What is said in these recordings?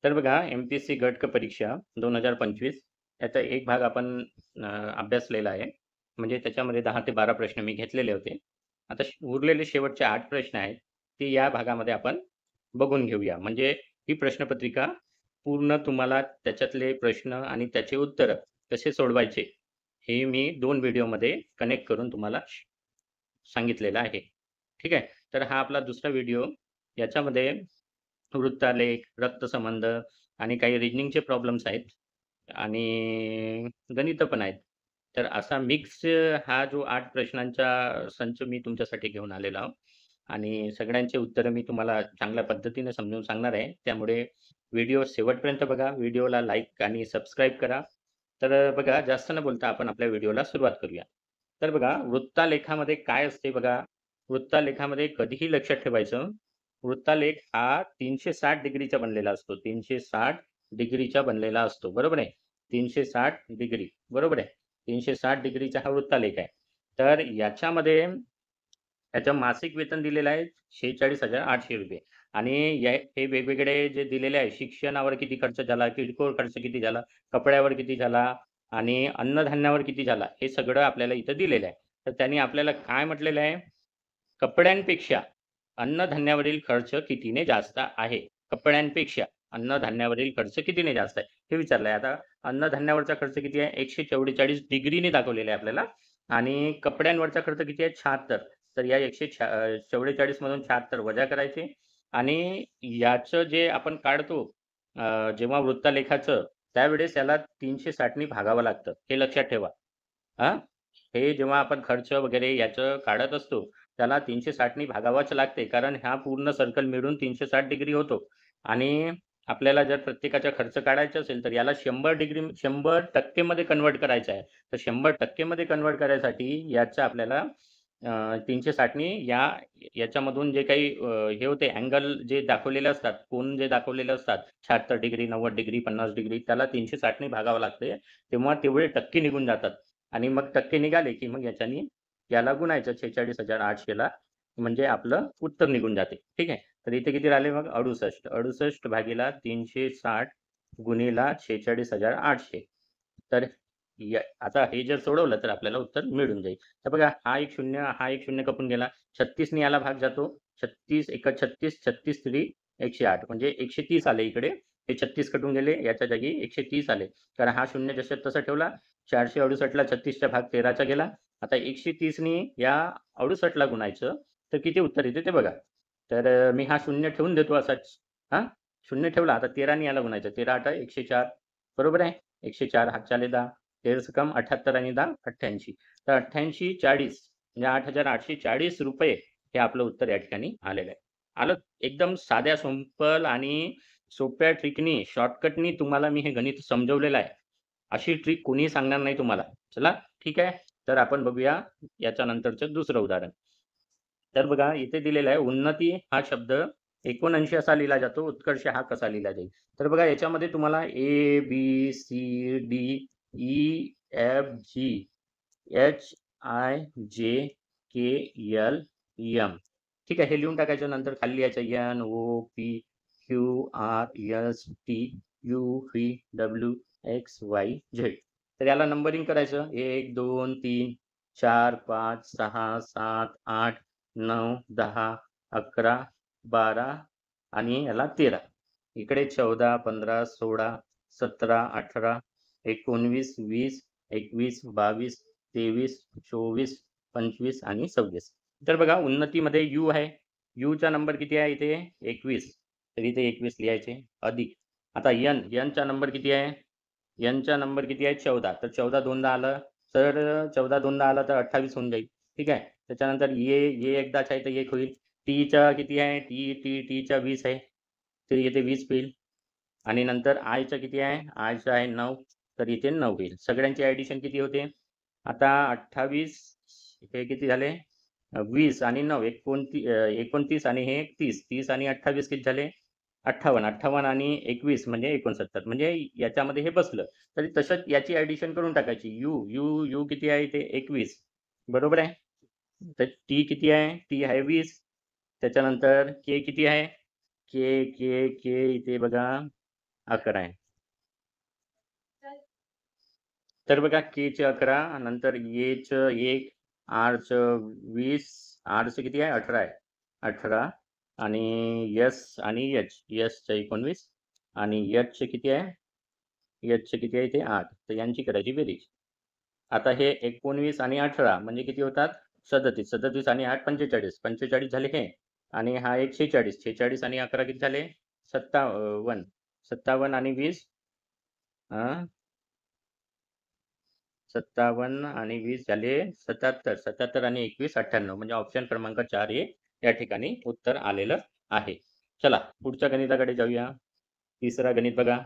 तर बघा MPSC गट क परीक्षा 2025 याचा एक भाग आपण अभ्यासलेला आहे. म्हणजे त्याच्यामध्ये 10 ते 12 प्रश्न मी घेतलेले होते. आता उरलेले शेवटचे 8 प्रश्न आहेत, ते या भागामध्ये आपण बघून घेऊया. म्हणजे ही प्रश्नपत्रिका पूर्ण तुम्हाला त्याच्यातले प्रश्न आणि त्याचे उत्तरं कसे सोडवायचे, हे मी 2 व्हिडिओमध्ये कनेक्ट करून तुम्हाला सांगितलेलं आहे. ठीक आहे. तर हा आपला दुसरा व्हिडिओ. याच्यामध्ये वृत्तालेख, रक्तसंबंध आणि काही रिजनिंगचे प्रॉब्लेम्स आहेत आणि गणितं पण आहेत. तर असा मिक्स हा जो 8 प्रश्नांचा संच मी तुमच्यासाठी घेऊन आलेलो आहो आणि सगळ्यांची उत्तरं मी तुम्हाला चांगल्या पद्धतीने समजावून सांगणार आहे. त्यामुळे व्हिडिओ शेवटपर्यंत बघा. व्हिडिओला लाईक आणि सबस्क्राईब करा. तर बघा जास्त न बोलता आपण आपल्या व्हिडिओला सुरुवात करूया. तर बघा वृत्तालेखामध्ये काय असते बघा, वृत्तालेखामध्ये कधीही लक्षात ठेवायचं, वृत्तालेख हा 360 डिग्रीचा बनलेला असतो. 360 डिग्रीचा बनलेला असतो. बरोबर आहे. 360 डिग्री. बरोबर आहे. 360 डिग्रीचा हा वृत्तालेख आहे. तर याच्यामध्ये त्याचं मासिक वेतन दिलेलं आहे ₹46,800 आणि हे वेगवेगळे जे दिलेले आहे, शिक्षणावर किती खर्च झाला, किरकोळ खर्च किती झाला, कपड्यावर किती झाला आणि अन्नधान्यावर किती झाला, हे सगळं आपल्याला इथं दिलेलं आहे. तर त्यांनी आपल्याला काय म्हटलेलं आहे, कपड्यांपेक्षा अन्नधान्यावरील खर्च कितीने जास्त आहे? कपड्यांपेक्षा अन्नधान्यावरील खर्च कितीने जास्त आहे? हे विचारलं आहे. आता अन्नधान्यावरचा खर्च किती आहे? 144 डिग्रीने दाखवलेला आहे आपल्याला आणि कपड्यांवरचा खर्च किती आहे? 76. तर या 44 मधून 76 वजा करायचे आणि याचं जे आपण काढतो जेव्हा वृत्तलेखाचं, त्यावेळेस याला 360 नी भागावं लागतं. हे लक्षात ठेवा. हां, हे जेव्हा आपण खर्च वगैरे याचं काढत असतो, त्याला 360 नी भागावंच लागते. कारण हा पूर्ण सर्कल मिळून 360 डिग्री होतो आणि आपल्याला जर प्रत्येकाचा खर्च काढायचा असेल, तर याला 100% मध्ये कन्व्हर्ट करायचं आहे. तर 100% मध्ये कन्व्हर्ट करायसाठी याचं आपल्याला 360 नी याच्यामधून जे काही हे होते अँगल जे दाखवलेले असतात, कोन जे दाखवलेले असतात 76 डिग्री, 90 डिग्री, 50 डिग्री त्याला 360 नी भागावं लागते. तेव्हा तेवढे टक्के निघून जातात आणि मग टक्के निघाले, की मग याच्यानी याला गुणायचं 46,800 ला म्हणजे आपलं उत्तर निघून जाते. ठीक आहे. तर इथे किती राहिले मग 68. 68 भागीला 360 गुणिला 46,800. तर आता हे जर सोडवलं तर आपल्याला उत्तर मिळून जाईल. तर बघा हा एक शून्य कपून गेला. 36 ने याला भाग जातो. 36 एका 36, 36 त्रिक 108 म्हणजे 130 आले इकडे. हे 36 कटून गेले. याच्या जागी 130 आले. कारण हा शून्य जसं तसा ठेवला. 468 ला 36 चा भाग 13 चा गेला. आता 130 नी या 68 ला गुणायचं. तर किती उत्तर येते ते बघा. तर मी हा शून्य ठेवून देतो असाच. हां, शून्य ठेवला. आता 13 ने याला गुणायचं. 13 8 104 बरोबर आहे. 104 हातच्या आले 10. 13 कम 78 आणि 10 88. तर 88 40 म्हणजे ₹8,840 हे आपलं उत्तर या ठिकाणी आलेलं आहे. आलं एकदम साध्या सिंपल आणि सोप्या ट्रिकनी, शॉर्टकटनी तुम्हाला मी हे गणित समजवलेलं आहे. अशी ट्रिक कोणीही सांगणार नाही तुम्हाला. चला ठीक आहे. तर आपण बघूया याच्यानंतरचं दुसरं उदाहरण. तर बघा इथे दिलेलं आहे उन्नती हा शब्द 79 असा लिहिला जातो. उत्कर्ष हा कसा लिहिला जाईल? तर बघा याच्यामध्ये तुम्हाला A, B, C, D, E, F, G, H, I, J, K, L, M. ठीक आहे. हे लिहून टाकायचं. नंतर खाली लिहायचं N, O, P, Q, R, S, T, U, V, W, X, Y, Z. तर याला नंबरिंग करायचं. 1, 2, 3, 4, 5, 6, 7, 8, 9, 10, 11, 12 आणि याला 13. इकडे 14, 15, 16, 17, 18, 19, 20, 21, 22, 23, 24, 25 आणि 26. तर बघा उन्नतीमध्ये यू आहे. यूचा नंबर किती आहे इथे? 21. तर इथे 21 लिहायचे. अधिक आता एनचा नंबर किती आहे? एनचा नंबर किती आहे? 14. तर 14 दोनदा आलं, तर 14 दोनदा आलं तर 28 होऊन जाईल. ठीक आहे. त्याच्यानंतर ये एकदाच आहे तर 1 होईल. टीचा किती आहे? टीचा 20 आहे. तर इथे 20 होईल आणि नंतर आयचा किती आहे? आयचा आहे 9. तर इथे 9 होईल. सगळ्यांची ॲडिशन किती होते? आता 28 हे किती झाले? 20 आणि 9 29 आणि हे 30. 30 आणि 28 किती झाले? 58. 58 आणि 21 म्हणजे 69. म्हणजे याच्यामध्ये हे बसलं. तर तसंच याची ॲडिशन करून टाकायची. यू किती आहे इथे? 21 बरोबर आहे. तर टी किती आहे? टी आहे 20. त्याच्यानंतर के किती आहे? के इथे बघा 11 आहे. तर बघा Kचे 11, नंतर Aचं 1, Rचं 20, Rचं किती आहे 18 आहे. 18 आणि S आणि H, Sचं 19 आणि Hचं किती आहे, Hचं किती आहे ते 8. तर यांची करायची बेरीज. आता हे 19 आणि 18 म्हणजे किती होतात 37. 37 आणि 8 45. 45 झाले हे आणि हा एक 46. 46 आणि 11 किती झाले 57. 57 आणि 20 57 आणि 20 झाले 77. 77 आणि 21 98. म्हणजे ऑप्शन क्रमांक 4 हे या ठिकाणी उत्तर आलेलं आहे. चला पुढच्या गणिताकडे जाऊया. तिसरा गणित बघा.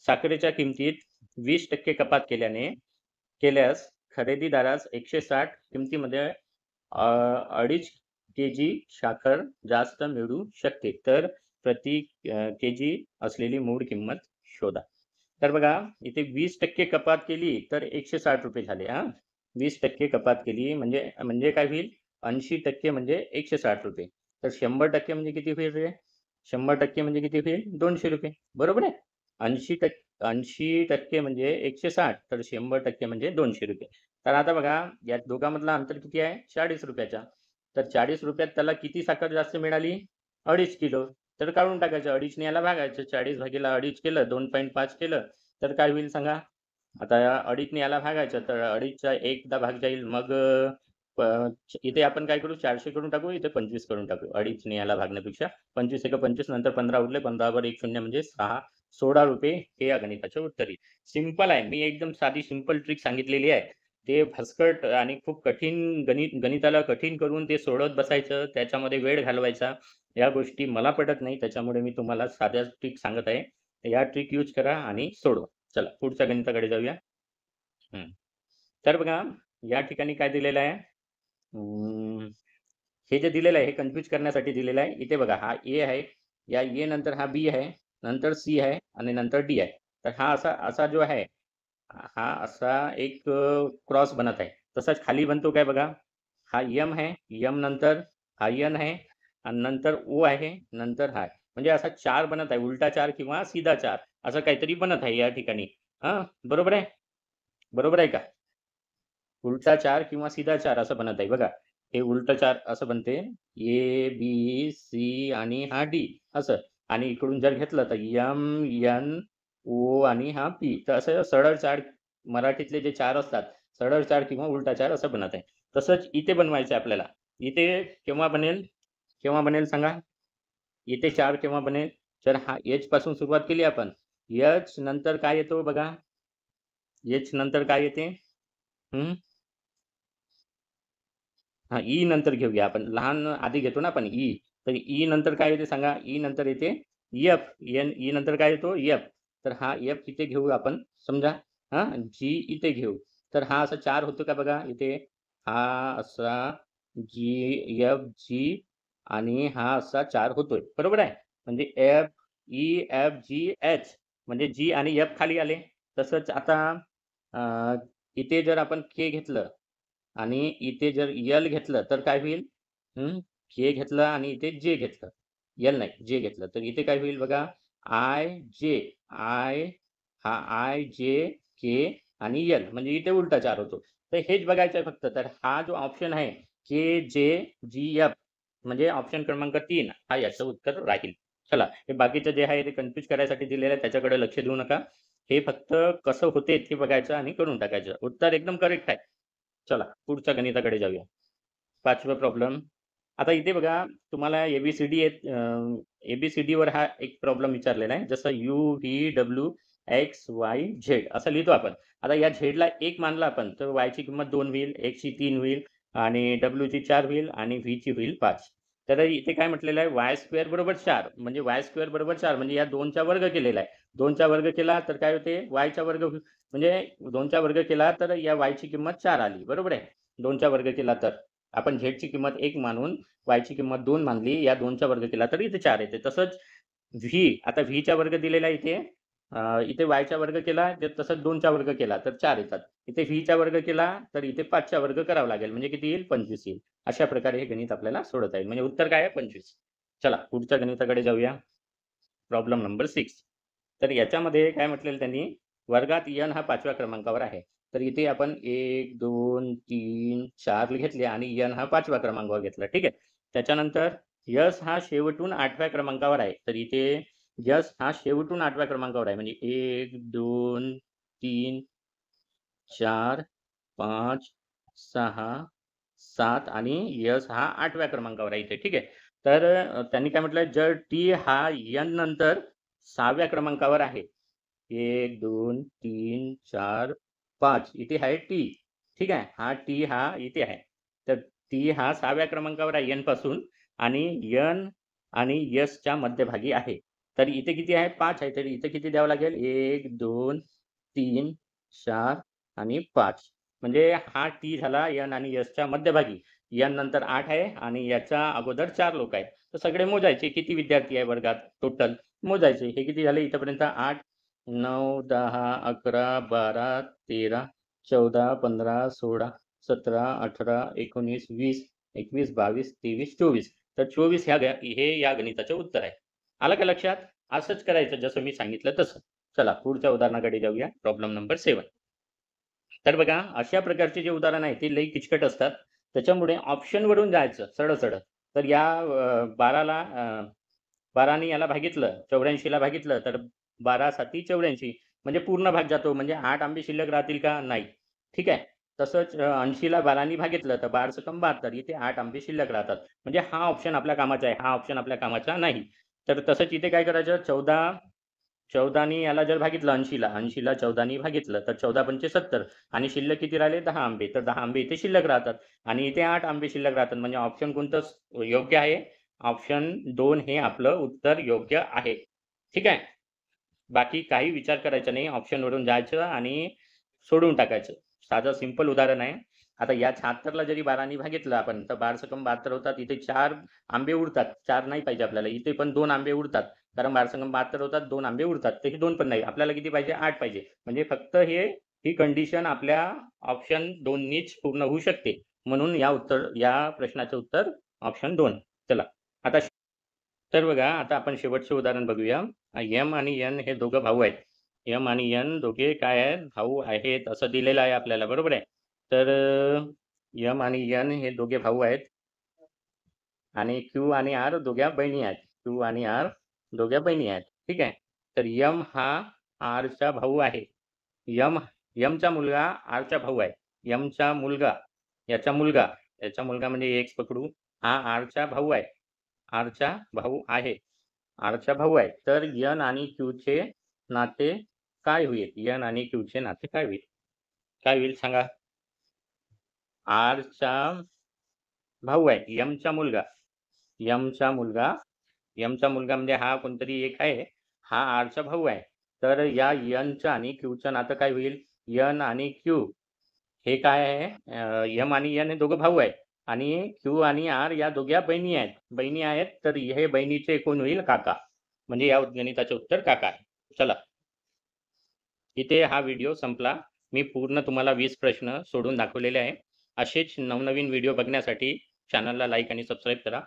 साखरेच्या किमतीत 20% कपात केल्यास खरेदीदारास 160 किमतीमध्ये 2.5 केजी साखर जास्त मिळू शकते. तर प्रति केजी असलेली मूळ किंमत शोधा. तर बघा इथे 20% कपात केली तर 160 रुपये झाले. 20% कपात केली म्हणजे म्हणजे काय होईल 80% म्हणजे 160 रुपये. तर 100% म्हणजे किती होईल रे 100% म्हणजे किती होईल 200 रुपये. बरोबर आहे. 80% म्हणजे 160 तर 100% म्हणजे 200 रुपये. तर आता बघा या दोघांमधला अंतर किती आहे 40 रुपयाचा. तर 40 रुपयात त्याला किती साखर जास्त मिळाली 2.5 किलो. तर काढून टाकायचं 2.5 ने याला भागायचं 40 भागीला 2.5 केलं 2.5 केलं तर काय होईल सांगा. आता 2.5 ने याला भागायचं तर 2.5चा एकदा भाग जाईल मग इथे आपण काय करू 400 करून टाकू इथे 25 करून टाकू. 2.5 ने याला भागण्यापेक्षा 25 एक 25 नंतर 15 उरले 15 वर 1 शून्य म्हणजे 16 रुपये हे या गणिताचे उत्तर आहे. सिंपल आहे. मी एकदम साधी सिंपल ट्रिक सांगितलेली आहे. ते भसकट आणि खूप कठीण गणिताला कठीण करून ते सोडवत बसायचं त्याच्यामध्ये वेळ घालवायचा या गोष्टी मला पटत नाही. त्याच्यामुळे मी तुम्हाला साध्या ट्रिक सांगत आहे. या ट्रिक यूज करा आणि सोडवा. चला पुढच्या गणिताकडे जाऊया. तर बघा या ठिकाणी काय दिलेलं आहे हे जे दिलेलं आहे हे कन्फ्यूज करण्यासाठी दिलेलं आहे. इथे बघा हा ए आहे या ए नंतर हा बी आहे नंतर सी आहे आणि नंतर डी आहे. तर हा असा असा जो आहे हा असा एक क्रॉस बनत आहे. तसाच खाली बनतो काय बघा हा यम आहे यम नंतर हा एन आहे आणि नंतर ओ आहे नंतर हा म्हणजे असा 4 बनत आहे. उलटा 4 किंवा सीधा 4 असं काहीतरी बनत आहे या ठिकाणी. बरोबर आहे. बरोबर आहे का उलटा 4 किंवा सीधा 4 असं बनत आहे बघा. हे उलट 4 असं बनते ए बी सी आणि हा डी असं. आणि इकडून जर घेतलं तर एम एन ओ आणि हा पी. तर असं सरळ 4 मराठीतले जे 4 असतात सरळ 4 किंवा उलटा 4 असं बनत आहे. तसंच इथे बनवायचं आहे आपल्याला. इथे केव्हा बनेल सांगा. इथे 4 केव्हा बनेल तर हा एच पासून सुरुवात केली आपण. एच नंतर काय येतो बघा एच नंतर काय येते ई नंतर घेऊया आपण. लहान आधी घेतो ना आपण ई. तर ई नंतर काय येते सांगा. ई नंतर येते एफ. ई नंतर काय येतो एफ. तर हा एफ इथे घेऊ आपण समजा. जी इथे घेऊ. तर हा असा 4 होतो का बघा इथे. हा असा जी एफ जी आणि हा असा 4 होतोय. बरोबर आहे. म्हणजे F E F G H म्हणजे जी आणि एफ खाली आले. तसंच आता इथे जर आपण के घेतलं आणि इथे जर यल घेतलं तर काय होईल के घेतलं आणि इथे जे घेतलं यल नाही जे घेतलं तर इथे काय होईल बघा आय जे आय हा आय जे के आणि यल म्हणजे इथे उलटा 4 होतो. तर हेच बघायचं आहे फक्त. तर हा जो ऑप्शन आहे के जे जी एफ म्हणजे ऑप्शन क्रमांक 3 हा याचं उत्तर राहील. चला हे बाकीचं जे आहे ते कन्फ्यूज करायसाठी दिलेलं आहे त्याच्याकडे लक्ष देऊ नका. हे फक्त कसं होते ते बघायचं आणि करून टाकायचं. उत्तर एकदम करेक्ट आहे. चला पुढच्या गणिताकडे जाऊया. 5वा प्रॉब्लेम. आता इथे बघा तुम्हाला एबीसीडी एबीसीडीवर हा एक प्रॉब्लेम विचारलेला आहे. जसं you V W X Y Z असं लिहितो आपण. आता या झेडला 1 मानला आपण तर वायची किंमत 2 होईल, एक्सची 3 होईल आणि डब्ल्यूची 4 होईल आणि व्हीची होईल 5. तर इथे काय म्हटलेलं आहे वाय स्क्वेअर बरोबर 4 म्हणजे वाय स्क्वेअर बरोबर 4 म्हणजे या 2चा वर्ग केलेला आहे. 2चा वर्ग केला तर काय होते वायचा वर्ग म्हणजे 2चा वर्ग केला तर या वायची किंमत 4 आली. बरोबर आहे. 2चा वर्ग केला तर आपण झेडची किंमत 1 मानून वायची किंमत 2 मानली. या 2चा वर्ग केला तर इथे 4 येते. तसंच व्ही आता व्हीचा वर्ग दिलेला आहे इथे. इथे वायचा वर्ग केला तर तसंच 2चा वर्ग केला तर 4 येतात. इथे व्हीचा वर्ग केला तर इथे 5चा वर्ग करावा लागेल म्हणजे किती येईल 25 येईल. अशा प्रकारे हे गणित आपल्याला सोडवता येईल. म्हणजे उत्तर काय आहे 25. चला पुढच्या गणिताकडे जाऊया. Problem number 6. तर याच्यामध्ये काय म्हटलेलं त्यांनी, वर्गात यन हा 5व्या क्रमांकावर आहे. तर इथे आपण 1, 2, 3, 4 घेतले आणि यन हा 5व्या क्रमांकावर घेतला. ठीक आहे. त्याच्यानंतर यश हा शेवटून 8व्या क्रमांकावर आहे. तर इथे यश हा शेवटून 8व्या क्रमांकावर आहे. म्हणजे 1, 2, 3, 4, 5, 6, 7 आणि यश हा 8व्या क्रमांकावर आहे इथे. ठीक आहे. तर त्यांनी काय म्हटलं, जर टी हा यन नंतर 6व्या क्रमांकावर आहे. 1, 2, 3, 4, 5 इथे आहे टी. ठीक आहे. हा टी हा इथे आहे. तर टी हा 6व्या क्रमांकावर आहे एन पासून आणि यन आणि यसच्या मध्यभागी आहे. तर इथे किती आहे? 5 आहे. तर इथे किती द्यावं लागेल? 1, 2, 3, 4 आणि 5. म्हणजे हा टी झाला यन आणि यसच्या मध्यभागी. यन नंतर 8 आहे आणि याच्या अगोदर 4 लोक आहेत. तर सगळे मोजायचे किती विद्यार्थी आहे वर्गात टोटल मोजायचे. हे किती झाले इथपर्यंत? 8, 9, 10, 11, 12, 13, 14, 15, 16, 17, 18, 19, 20, 21, 22, 23, 24. तर 24 हे या गणिताचे उत्तर आहे. आलं का लक्षात? असंच करायचं जसं मी सांगितलं तसं. चला पुढच्या उदाहरणाकडे जाऊया. Problem number 7. तर बघा अशा प्रकारचे जे उदाहरण आहे ते लई किचकट असतात. त्याच्यामुळे ऑप्शनवरून जायचं सरळ-सरळ. तर या 12ला 12ने याला भागितलं, 84ला भागितलं, तर 12 7 84 म्हणजे पूर्ण भाग जातो. म्हणजे 8 आंबे शिल्लक राहतील का? नाही. ठीक आहे. तसंच 80ला 12ने भागितलं तर 12 सकम 72 इथे 8 आंबे शिल्लक राहतात. म्हणजे हा ऑप्शन आपल्या कामाचा आहे. हा ऑप्शन आपल्या कामाचा नाही. तर तसंच इथे काय करायचं 14ने याला जर भागितलं 80ला 14ने भागितलं तर 14 पंचे 70 आणि शिल्लक किती राहिले 10 आंबे. तर 10 आंबे इथे शिल्लक राहतात आणि इथे 8 आंबे शिल्लक राहतात. म्हणजे ऑप्शन कोणतं योग्य आहे? ऑप्शन 2 हे आपलं उत्तर योग्य आहे. ठीक आहे. बाकी काही विचार करायचा नाही. ऑप्शनवरून जायचं आणि सोडून टाकायचं. साधं सिंपल उदाहरण आहे. आता या 76ला जरी 12ने भागितलं आपण तर 12 सकम 72 होतात. इथे 4 आंबे उरतात. 4 नाही पाहिजे आपल्याला. इथे पण 2 आंबे उरतात. कारण 12 सकम 72 होतात. 2 आंबे उरतात. तर हे 2 पण नाही. आपल्याला किती पाहिजे? 8 पाहिजे. म्हणजे फक्त ही कंडिशन आपल्या ऑप्शन 2 नीच पूर्ण होऊ शकते. म्हणून या प्रश्नाचं उत्तर ऑप्शन 2. चला आता तर बघा आता आपण शेवटचे उदाहरण बघूया. एम आणि एन हे दोघं भाऊ आहेत. एम आणि एन दोघे काय आहेत? भाऊ आहेत असं दिलेलं आहे आपल्याला, बरोबर आहे. तर एम आणि एन हे दोघे भाऊ आहेत आणि क्यू आणि आर दोघ्या बहिणी आहेत. क्यू आणि आर दोघ्या बहिणी आहेत. ठीक आहे. तर एम हा आरचा भाऊ आहे. यमचा मुलगा आरचा भाऊ आहे. यमचा मुलगा याचा मुलगा म्हणजे एक्स पकडू. हा आरचा भाऊ आहे. आरचा भाऊ आहे. आरचा भाऊ आहे. तर एन आणि क्यूचे नाते काय होईल? एन आणि क्यूचे नाते काय होईल? काय होईल सांगा? आरचा भाऊ आहे. यमचा मुलगा. यमचा मुलगा म्हणजे हा कोणतरी एक आहे. हा आरचा भाऊ आहे. तर या एनचं आणि क्यूचं नातं काय होईल? एन आणि क्यू हे काय आहे? एम आणि एन हे दोघं भाऊ आहेत आणि क्यू आणि आर या दोघ्या बहिणी आहेत. तर हे बहिणीचे कोण होईल? काका. म्हणजे या गणिताचे उत्तर काका आहे. चला इथे हा व्हिडिओ संपला. मी पूर्ण तुम्हाला 20 प्रश्न सोडून दाखवलेले आहे. असेच नवनवीन व्हिडिओ बघण्यासाठी चॅनलला लाईक आणि सबस्क्राईब करा.